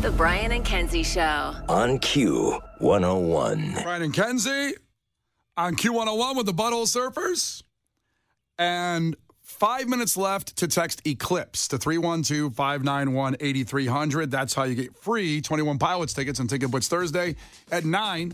The Brian and Kenzie Show. On Q101. Brian and Kenzie on Q101 with the Butthole Surfers. And 5 minutes left to text Eclipse to 312-591-8300. That's how you get free 21 Pilots tickets and Ticket Blitz Thursday. At 9,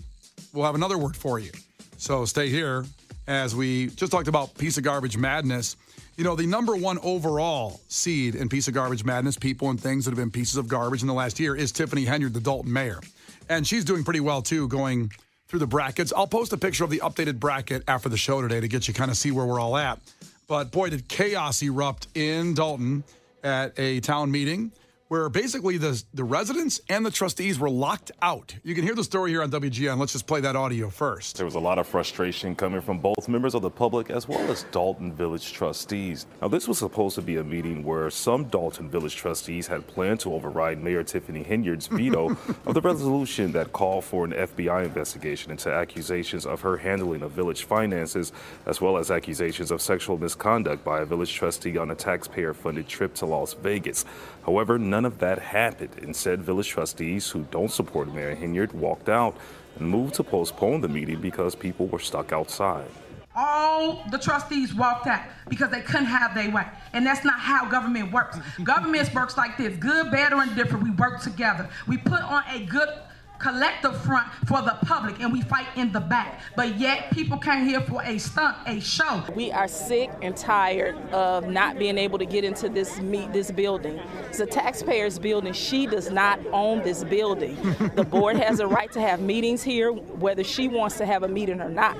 we'll have another word for you. So stay here as we just talked about Piece of Garbage Madness. You know, the number one overall seed in Piece of Garbage Madness, people and things that have been pieces of garbage in the last year, is Tiffany Henyard, the Dalton mayor. And she's doing pretty well, too, going through the brackets. I'll post a picture of the updated bracket after the show today to get you kind of see where we're all at. But, boy, did chaos erupt in Dalton at a town meeting where basically the residents and the trustees were locked out. You can hear the story here on WGN. Let's just play that audio first. There was a lot of frustration coming from both members of the public as well as Dalton Village trustees. Now, this was supposed to be a meeting where some Dalton Village trustees had planned to override Mayor Tiffany Henyard's veto of the resolution that called for an FBI investigation into accusations of her handling of village finances, as well as accusations of sexual misconduct by a village trustee on a taxpayer-funded trip to Las Vegas. However, none of that happened. Instead, village trustees who don't support Mayor Henyard walked out and moved to postpone the meeting because people were stuck outside. All the trustees walked out because they couldn't have their way. And that's not how government works. Government works like this, good, bad, or indifferent. We work together. We put on a good collective front for the public, and we fight in the back. But yet, people came here for a stunt, a show. We are sick and tired of not being able to get into this building. It's a taxpayer's building. She does not own this building. The board has a right to have meetings here, whether she wants to have a meeting or not.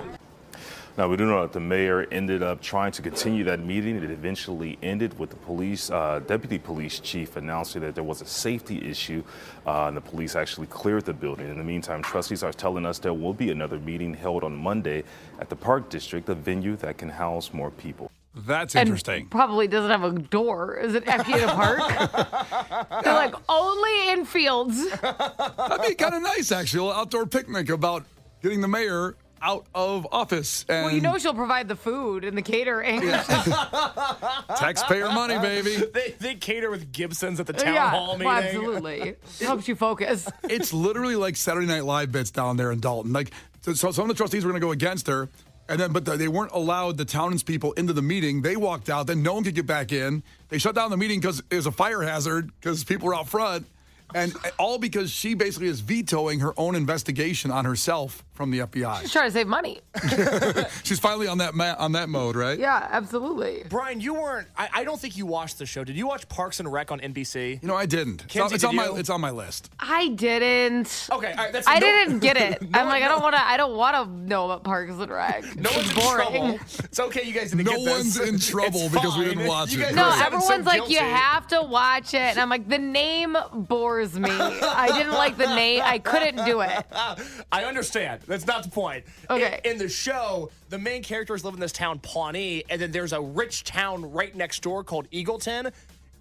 Now, we do know that the mayor ended up trying to continue that meeting. It eventually ended with the police, deputy police chief announcing that there was a safety issue, and the police actually cleared the building. In the meantime, trustees are telling us there will be another meeting held on Monday at the Park District, a venue that can house more people. That's interesting. And probably doesn't have a door. Is it empty in a park? They're like, only in fields. That'd be kind of nice, actually. A little outdoor picnic about getting the mayor out of office. And well, you know she'll provide the food and the catering. Yeah. Taxpayer money, baby. They cater with Gibsons at the town hall meeting. Well, absolutely. It helps you focus. It's literally like Saturday Night Live bits down there in Dalton. Like, so some of the trustees were going to go against her, but they weren't allowed the townspeople into the meeting. They walked out. Then no one could get back in. They shut down the meeting because it was a fire hazard because people were out front. And all because she basically is vetoing her own investigation on herself from the FBI. She's trying to save money. She's finally on that mode, right? Yeah, absolutely. Brian, you weren't. I don't think you watched the show. Did you watch Parks and Rec on NBC? You know, I didn't. Kenzie, It's on my list. I didn't. Okay, all right, I didn't get it. I'm like, I don't want to know about Parks and Rec. No one's boring. in trouble. It's okay, you guys didn't get this. No one's in trouble because we didn't watch it. No, everyone's like, you have to watch it. And I'm like, the name bores me. I didn't like the name. I couldn't do it. I understand. That's not the point. Okay. In the show, the main characters live in this town, Pawnee, and then there's a rich town right next door called Eagleton.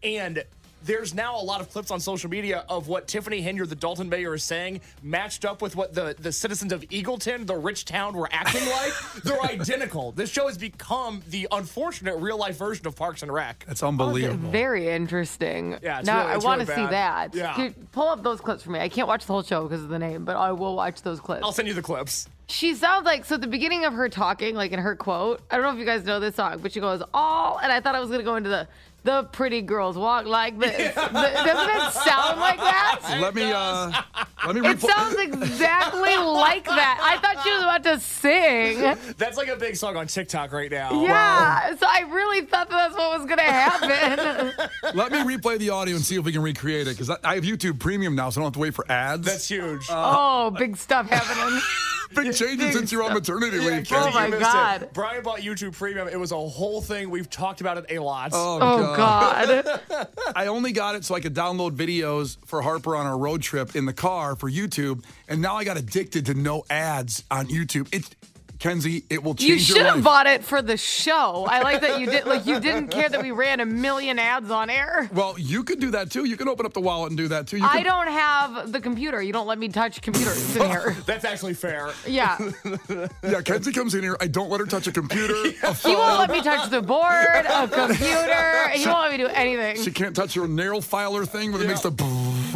And there's now a lot of clips on social media of what Tiffany Henyard, the Dalton mayor, is saying, matched up with what the citizens of Eagleton, the rich town, were acting like. They're identical. This show has become the unfortunate real-life version of Parks and Rec. That's unbelievable. Very interesting. Yeah, now really, I want to really see bad. that. Yeah. Dude, pull up those clips for me. I can't watch the whole show because of the name, but I will watch those clips. I'll send you the clips. She sounds like, so at the beginning of her talking, like in her quote, I don't know if you guys know this song, but she goes, and I thought I was going to go into the pretty girls walk like this. Doesn't it sound like that? Let me It sounds exactly like that. I thought she was about to sing. That's like a big song on TikTok right now. Yeah, wow. So I really thought that's what was going to happen. Let me replay the audio and see if we can recreate it, because I have YouTube Premium now, so I don't have to wait for ads. That's huge. Big stuff happening. Big changes since you're on maternity leave. Oh, my God. Brian bought YouTube Premium. It was a whole thing. We've talked about it a lot. Oh God. I only got it so I could download videos for Harper on our road trip in the car for YouTube, and now I got addicted to no ads on YouTube. Kenzie, it will change your life. You should have bought it for the show. I like that you did. Like, you didn't care that we ran a million ads on air. Well, you could do that too. You can open up the wallet and do that too. I don't have the computer. You don't let me touch computers in here. That's actually fair. Yeah. Yeah, Kenzie comes in here. I don't let her touch a computer. A phone. He won't let me touch the board, a computer. He won't let me do anything. She can't touch her nail filer thing where it makes the.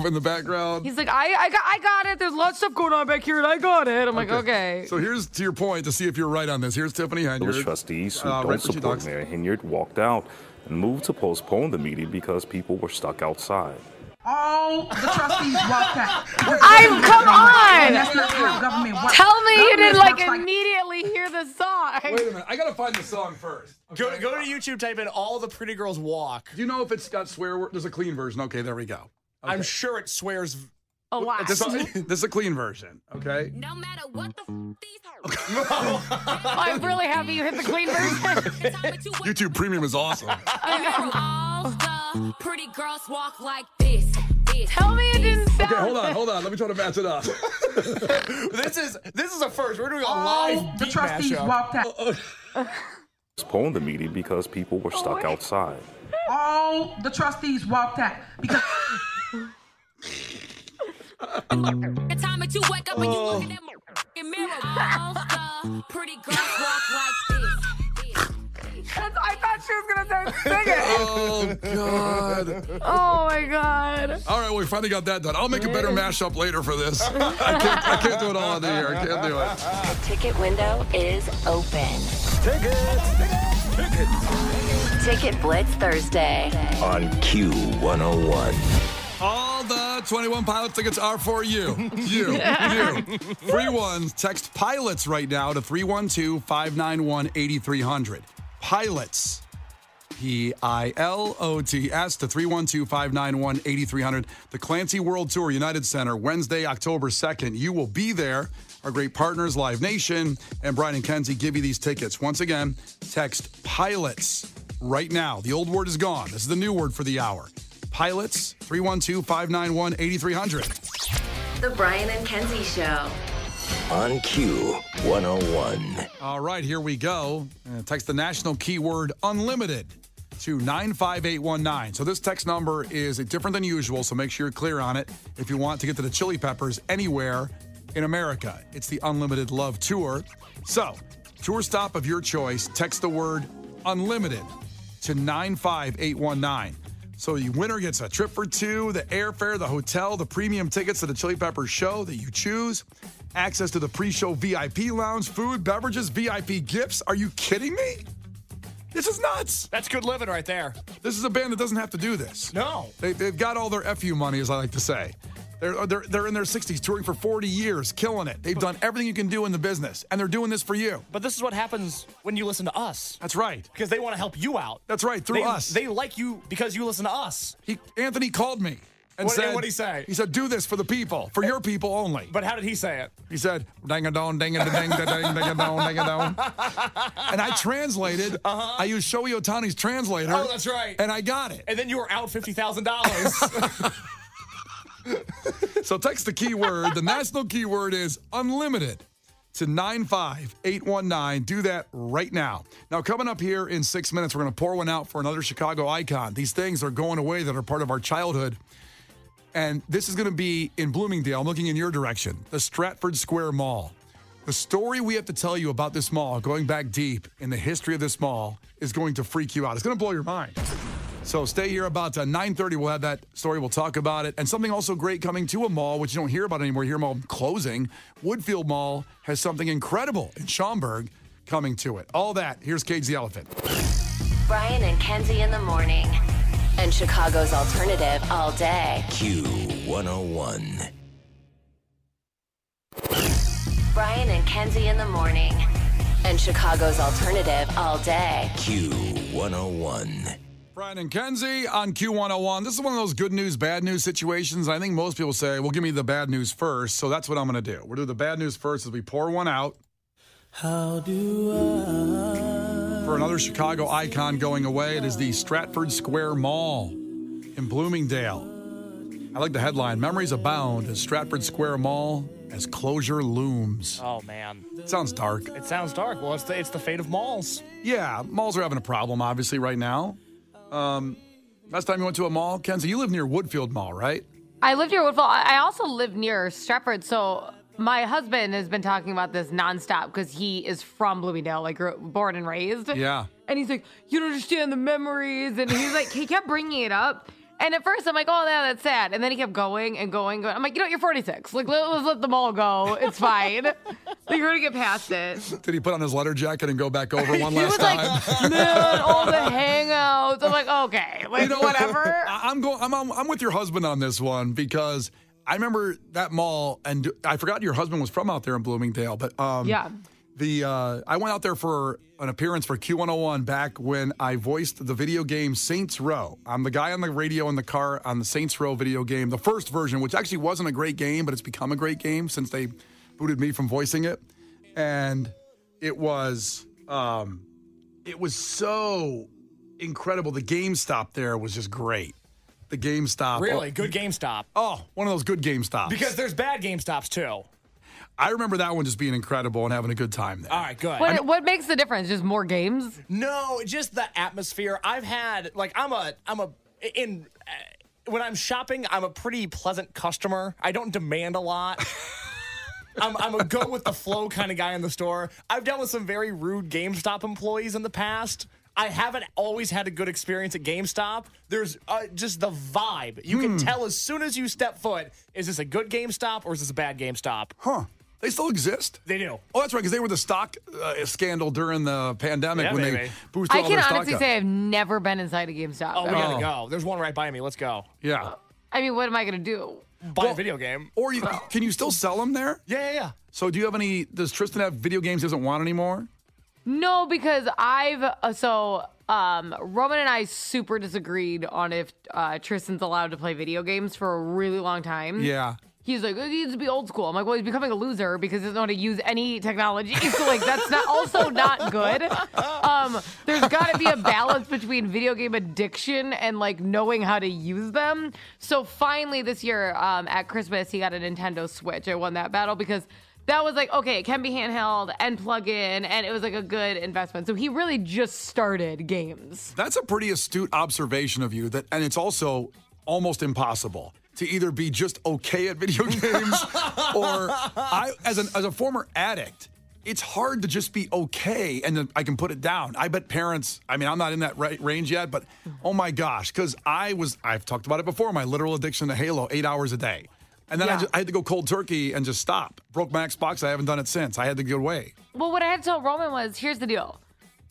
in the background. He's like, I got it. There's lots of stuff going on back here, and I got it. I'm like, okay. So here's to your point to see if you're right on this. Here's Tiffany Henyard. Village trustees who don't support Mayor Henyard walked out and moved to postpone the meeting because people were stuck outside. All the trustees walked out. Come on. That's not how government works. Tell me you didn't Government works immediately hear the song. Wait a minute. I got to find the song first. Okay. Go to YouTube, type in All the Pretty Girls Walk. Do you know if it's got swear word? There's a clean version. Okay, there we go. Okay. I'm sure it swears. Oh, wow. This is a clean version, okay? No matter what the these I'm really happy you hit the clean version. YouTube Premium is awesome. All the pretty girls walk like this. Tell me it didn't sound. Okay, hold on. Let me try to match it up. This is a first. We're doing a All live the beat trustees mashup. walked out. Postponed the meeting because people were stuck outside. All the trustees walked out because The time that you wake up and you look in that mirror. All the pretty girls walk like this. I thought she was going to start singing. Oh, God. Oh, my God. All right, we finally got that done. I'll make a better mashup later for this. I can't do it all on the air. I can't do it. The ticket window is open. Ticket Blitz Thursday. On Q101. All the 21 Pilots tickets are for you. You. Free ones. Text PILOTS right now to 312-591-8300. Pilots. PILOTS to 312-591-8300. The Clancy World Tour United Center, Wednesday, October 2nd. You will be there. Our great partners, Live Nation and Brian and Kenzie, give you these tickets. Once again, text PILOTS right now. The old word is gone. This is the new word for the hour. Pilots, 312-591-8300. The Brian and Kenzie Show. On Q101. All right, here we go. Text the national keyword unlimited to 95819. So this text number is different than usual, so make sure you're clear on it if you want to get to the Chili Peppers anywhere in America. It's the Unlimited Love Tour. So, tour stop of your choice, text the word unlimited to 95819. So the winner gets a trip for two, the airfare, the hotel, the premium tickets to the Chili Peppers show that you choose, access to the pre-show VIP lounge, food, beverages, VIP gifts. Are you kidding me? This is nuts. That's good living right there. This is a band that doesn't have to do this. No. They've got all their FU money, as I like to say. They're in their 60s, touring for 40 years, killing it. They've done everything you can do in the business, and they're doing this for you. But this is what happens when you listen to us. That's right. Because they want to help you out. That's right, through us. They like you because you listen to us. Anthony called me and said, what'd he say? He said, do this for the people, for your people only. But how did he say it? He said, dang-a-dong, dang-a-dang, dang-a-dong, dang-a-dong. And I translated. I used Shohei Ohtani's translator. Oh, that's right. And I got it. And then you were out $50,000. So text the keyword. The national keyword is unlimited to 95819. Do that right now. Now, coming up here in 6 minutes, we're going to pour one out for another Chicago icon. These things are going away that are part of our childhood. And this is going to be in Bloomingdale. I'm looking in your direction. The Stratford Square Mall. The story we have to tell you about this mall, going back deep in the history of this mall, is going to freak you out. It's going to blow your mind. So stay here about 9:30. We'll have that story. We'll talk about it. And something also great coming to a mall, which you don't hear about anymore. You hear mall closing. Woodfield Mall has something incredible in Schaumburg coming to it. All that. Here's Cage the Elephant. Brian and Kenzie in the morning. And Chicago's alternative all day. Q101. Brian and Kenzie in the morning. And Chicago's alternative all day. Q101. Brian and Kenzie on Q101. This is one of those good news, bad news situations. I think most people say, well, give me the bad news first. So that's what I'm going to do. We'll do the bad news first as we pour one out. How do I? For another Chicago icon going away, it is the Stratford Square Mall in Bloomingdale. I like the headline, Memories Abound at Stratford Square Mall as closure looms. Oh, man. It sounds dark. It sounds dark. Well, it's the fate of malls. Yeah, malls are having a problem, obviously, right now. Last time you went to a mall, Kenzie, you live near Woodfield Mall, right? I live near Woodfield. I also live near Stratford, so my husband has been talking about this nonstop because he is from Bloomingdale, like born and raised. Yeah. And he's like, you don't understand the memories. And he's like, he kept bringing it up. And at first I'm like, oh, yeah, that's sad. And then he kept going and going. I'm like, you're 46. Like, let's let them all go. It's fine. You're going to get past it. Did he put on his leather jacket and go back over one last was time? like, man, all the hangouts. I'm like, okay, like, whatever. I'm with your husband on this one because I remember that mall, and I forgot your husband was from out there in Bloomingdale, but yeah. I went out there for an appearance for Q101 back when I voiced the video game Saints Row. I'm the guy on the radio in the car on the Saints Row video game, the first version, which actually wasn't a great game, but it's become a great game since they booted me from voicing it. And it was so incredible. The GameStop there was just great. The GameStop. Really? Good GameStop. Oh, one of those good GameStops. Because there's bad GameStops, too. I remember that one just being incredible and having a good time there. All right, good. What makes the difference? Just more games? No, just the atmosphere. I've had, like, when I'm shopping, I'm a pretty pleasant customer. I don't demand a lot. I'm a go with the flow kind of guy in the store. I've dealt with some very rude GameStop employees in the past. I haven't always had a good experience at GameStop. There's just the vibe. You can tell as soon as you step foot, is this a good GameStop or is this a bad GameStop? Huh. They still exist? They do. Oh, that's right, because they were the stock scandal during the pandemic when they boosted I all their can stock honestly up. say I've never been inside a GameStop. Oh, we gotta go. There's one right by me. Let's go. Yeah. I mean, what am I going to do? Buy a video game. Or can you still sell them there? Yeah. So do you have any, does Tristan have video games he doesn't want anymore? No, because Roman and I super disagreed on if Tristan's allowed to play video games for a really long time. Yeah. He's like, he needs to be old school. I'm like, well, he's becoming a loser because he doesn't know how to use any technology. So, like, that's also not good. There's got to be a balance between video game addiction and, like, knowing how to use them. So, finally, this year at Christmas, he got a Nintendo Switch. I won that battle because that was like, okay, it can be handheld and plug in, and it was like a good investment. So, he really just started games. That's a pretty astute observation of you, and it's also almost impossible to either be just okay at video games or as a former addict, it's hard to just be okay and then I can put it down. I bet parents, I mean, I'm not in that range yet, but oh my gosh, because I've talked about it before, my literal addiction to Halo, 8 hours a day. And then I had to go cold turkey and just stop. Broke my Xbox. I haven't done it since. I had to get away. Well, what I had to tell Roman was, here's the deal.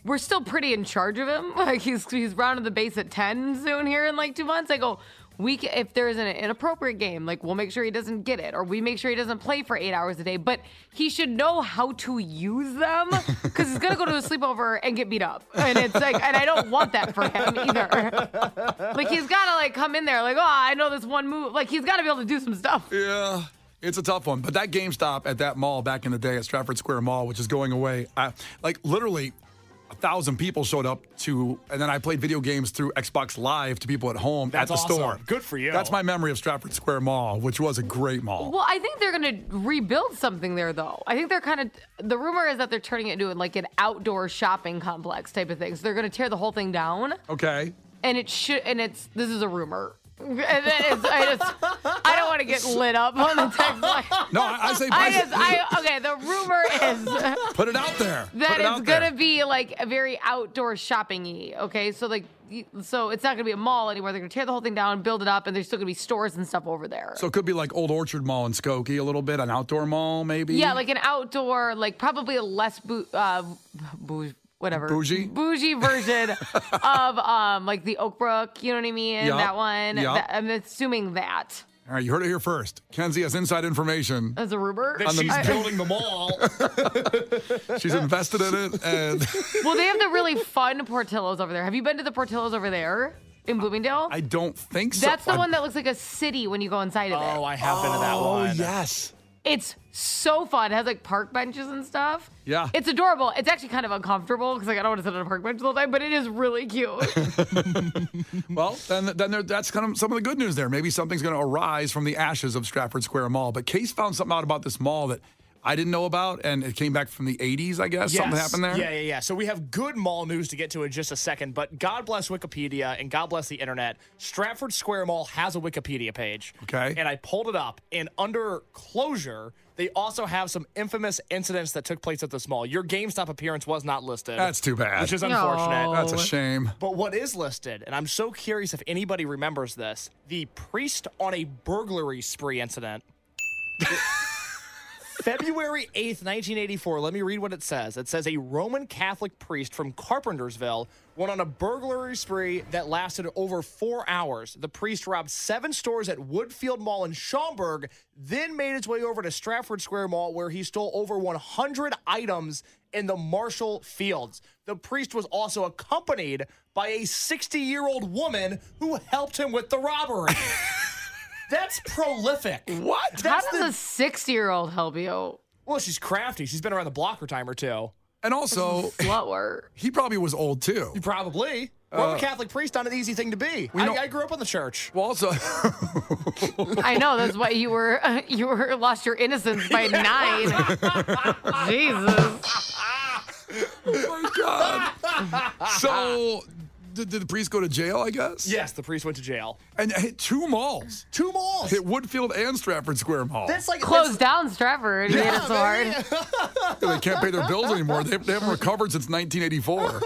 We're still pretty in charge of him. Like he's rounding the base at 10 soon here in like 2 months. I go, if there's an inappropriate game, like we'll make sure he doesn't get it, or we make sure he doesn't play for 8 hours a day. But he should know how to use them because he's gonna go to a sleepover and get beat up, and it's like, and I don't want that for him either. Like he's gotta like come in there like, oh, I know this one move. Like he's gotta be able to do some stuff. Yeah. It's a tough one. But that GameStop at that mall back in the day at Stratford Square Mall, which is going away, like literally 1,000 people showed up and then I played video games through Xbox Live to people at home at the store. Good for you. That's my memory of Stratford Square Mall, which was a great mall. Well, I think they're going to rebuild something there, though. I think they're the rumor is that they're turning it into like an outdoor shopping complex type of thing. So they're going to tear the whole thing down. Okay. And this is a rumor. And I don't want to get lit up on the text line. No, I say okay, the rumor is put it out there. That it's gonna be like a very outdoor shopping-y. Okay, so it's not gonna be a mall anymore. They're gonna tear the whole thing down, build it up, and there's still gonna be stores and stuff over there. So it could be like Old Orchard Mall in Skokie a little bit, an outdoor mall maybe. Yeah, like an outdoor, like probably a less bougie version of like the Oakbrook, you know what I mean? Yep. That one. Yep. I'm assuming that. All right, you heard it here first. Kenzie has inside information. As a rumor? That she's building the mall. She's invested in it. And well, they have the really fun Portillo's over there. Have you been to the Portillo's over there in Bloomingdale? I don't think so. That's the one that looks like a city when you go inside of it. Oh, I have been to that one. Oh, yes. It's so fun. It has like park benches and stuff. Yeah. It's adorable. It's actually kind of uncomfortable because like I don't want to sit on a park bench all the time, but it is really cute. Well, then that's kind of some of the good news there. Maybe something's going to arise from the ashes of Stratford Square Mall. But Case found something out about this mall that I didn't know about, and it came back from the 80s, I guess. Yes. Something happened there? Yeah. So we have good mall news to get to in just a second, but God bless Wikipedia and God bless the internet. Stratford Square Mall has a Wikipedia page. Okay. And I pulled it up, and under closure, they also have some infamous incidents that took place at this mall. Your GameStop appearance was not listed. That's too bad. Which is unfortunate. That's a shame. But what is listed, and I'm so curious if anybody remembers this, the priest on a burglary spree incident. February 8th, 1984. Let me read what it says. It says a Roman Catholic priest from Carpentersville went on a burglary spree that lasted over 4 hours. The priest robbed 7 stores at Woodfield Mall in Schaumburg, then made his way over to Stratford Square Mall, where he stole over 100 items in the Marshall Fields. The priest was also accompanied by a 60-year-old woman who helped him with the robbery. That's prolific. What? How does a 60-year-old help you? Well, she's crafty. She's been around the block for a time or two. And also, Slower. he probably was old, too. Probably. Roman Catholic priest, not an easy thing to be. I grew up in the church. Well, also... I know. That's why you were lost your innocence by 9. Jesus. Oh, my God. So... Did the priest go to jail, I guess? Yes, the priest went to jail. And hit 2 malls. 2 malls. Hit Woodfield and Stratford Square Mall. That's like Closed down Stratford. He hit it so hard. They can't pay their bills anymore. They haven't recovered since 1984.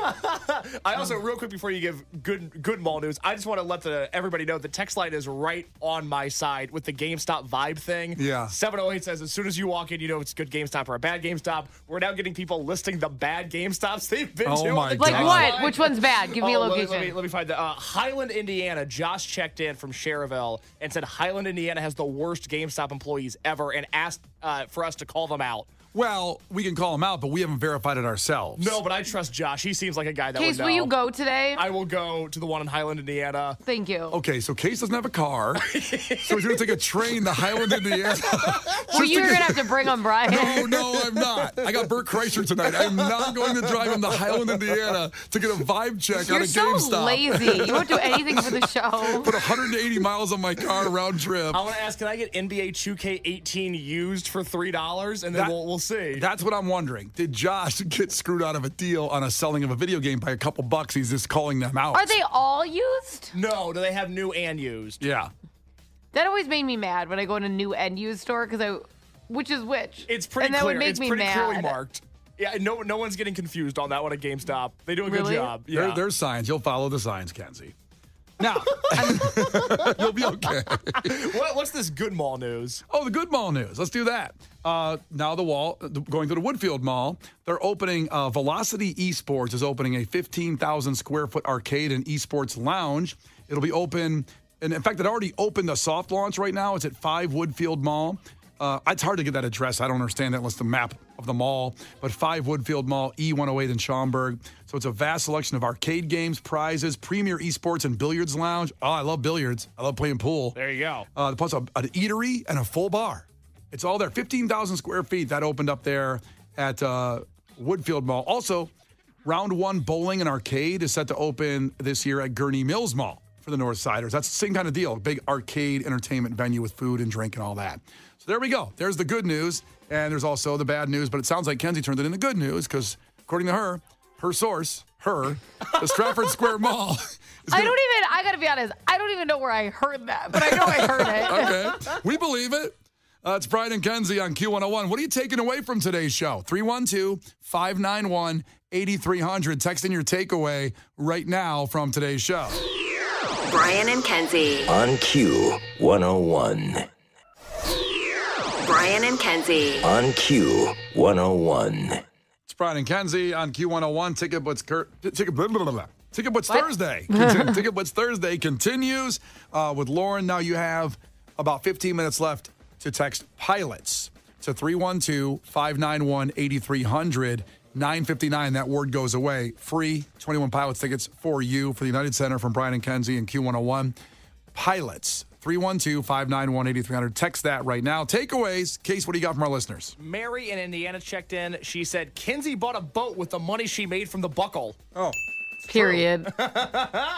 I also, real quick before you give good mall news, I just want to let everybody know the text line is right on my side with the GameStop vibe thing. Yeah. 708 says, as soon as you walk in, you know it's a good GameStop or a bad GameStop. We're now getting people listing the bad GameStops they've been to. My Like God. what? Which one's bad? Give me a location. Let me find that. Highland, Indiana. Josh checked in from Cherville and said Highland, Indiana has the worst GameStop employees ever and asked for us to call them out. Well, we can call them out, but we haven't verified it ourselves. No, but I trust Josh. He seems like a guy that Case, would know. will you go today? I will go to the one in Highland, Indiana. Thank you. Okay, so Case doesn't have a car, so he's going to take a train to Highland, Indiana. Well, you're going to have to bring him, Brian. No, I'm not. I got Bert Kreischer tonight. I'm not going to drive him to Highland, Indiana to get a vibe check You're out of GameStop. so lazy. You won't do anything for the show. Put 180 miles on my car round trip. I want to ask, can I get NBA 2K18 used for $3? And then we'll see. That's what I'm wondering. Did Josh get screwed out of a deal on a selling of a video game by a couple bucks? He's just calling them out. Are they all used? No, do they have new and used? Yeah. That always made me mad when I go in a new and used store which is which? It's pretty and that clear. Would make it's me pretty mad. clearly marked. Yeah, no one's getting confused on that one at GameStop. They do a good Really? job. Yeah. There's signs. You'll follow the signs, Kenzie. Now, you'll be okay. What's this good mall news? Oh, the good mall news. Let's do that. Now going to the Woodfield Mall, they're opening, Velocity Esports is opening a 15,000 square foot arcade and esports lounge. It'll be open, and in fact, it already opened a soft launch right now. It's at 5 Woodfield Mall. It's hard to get that address. I don't understand that unless the map of the mall. But 5 Woodfield Mall, E108 in Schaumburg. So it's a vast selection of arcade games, prizes, premier esports, and billiards lounge. Oh, I love billiards. I love playing pool. There you go. Plus an eatery and a full bar. It's all there. 15,000 square feet. That opened up there at Woodfield Mall. Also, Round 1 Bowling and Arcade is set to open this year at Gurney Mills Mall for the North Siders. That's the same kind of deal. Big arcade entertainment venue with food and drink and all that. So there we go. There's the good news. And there's also the bad news. But it sounds like Kenzie turned it into good news because, according to her source, the Stratford Square Mall. I got to be honest, I don't even know where I heard that, but I know I heard it. Okay. We believe it. It's Brian and Kenzie on Q101. What are you taking away from today's show? 312-591-8300. Text in your takeaway right now from today's show. Brian and Kenzie. On Q101. Brian and Kenzie. On Q101. It's Brian and Kenzie on Q101. Ticket Blitz Thursday. Ticket Blitz Thursday continues with Lauren. Now you have about 15 minutes left to text pilots to 312-591-8300. 9:59. That word goes away. Free 21 Pilots tickets for you for the United Center from Brian and Kenzie and Q101. Pilots. 312-591-8300. Text that right now. Takeaways. Case, what do you got from our listeners? Mary in Indiana checked in. She said, Kenzie bought a boat with the money she made from the buckle. Oh. Period.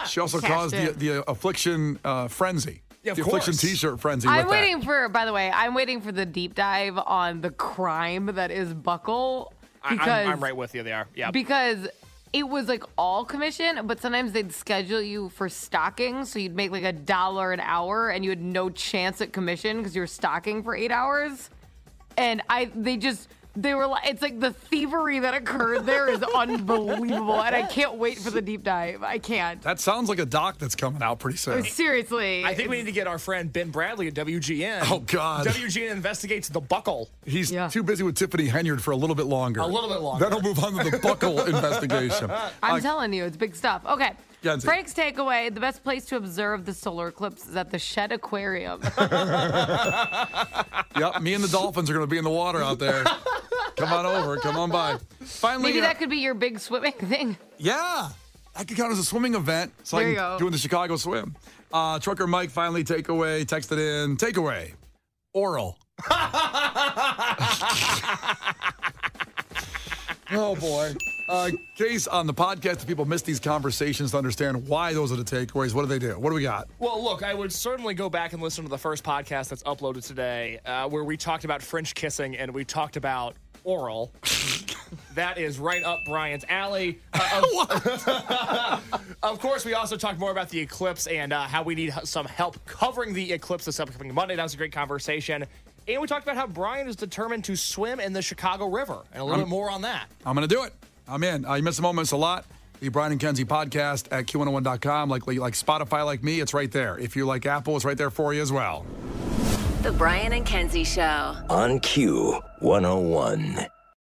She also caused the affliction frenzy. Yeah, of the Affliction course. T-shirt frenzy. I'm waiting for, by the way, I'm waiting for the deep dive on the crime that is Buckle. Because I'm right with you there. Yeah. Because it was like all commission, but sometimes they'd schedule you for stocking, so you'd make like $1 an hour, and you had no chance at commission because you were stocking for 8 hours. And they were like, it's like the thievery that occurred there is unbelievable, and I can't wait for the deep dive. I can't. That sounds like a doc that's coming out pretty soon. Seriously. I think we need to get our friend Ben Bradley at WGN. Oh, God. WGN investigates the Buckle. He's too busy with Tiffany Henyard for a little bit longer. A little bit longer. Then he'll move on to the Buckle investigation. I'm telling you, it's big stuff. Okay. Kenzie. Frank's takeaway, the best place to observe the solar eclipse is at the Shed Aquarium. Yep, me and the dolphins are going to be in the water out there. Come on over. Come on by. Finally, Maybe that could be your big swimming thing. Yeah. That could count as a swimming event. So There I you can go. doing the Chicago swim. Trucker Mike finally takeaway, texted in, takeaway, oral. Oh, boy. Case on the podcast, if people miss these conversations to understand why those are the takeaways, what do they do? What do we got? Well, look, I would certainly go back and listen to the first podcast that's uploaded today, where we talked about French kissing and we talked about oral. That is right up Brian's alley. Of course, we also talked more about the eclipse and how we need some help covering the eclipse this upcoming Monday. That was a great conversation. And we talked about how Brian is determined to swim in the Chicago River, and a little bit more on that. I'm going to do it. I'm in. You miss the moments a lot. The Brian and Kenzie podcast at Q101.com. Like Spotify, like me, it's right there. If you like Apple, it's right there for you as well. The Brian and Kenzie Show. On Q101.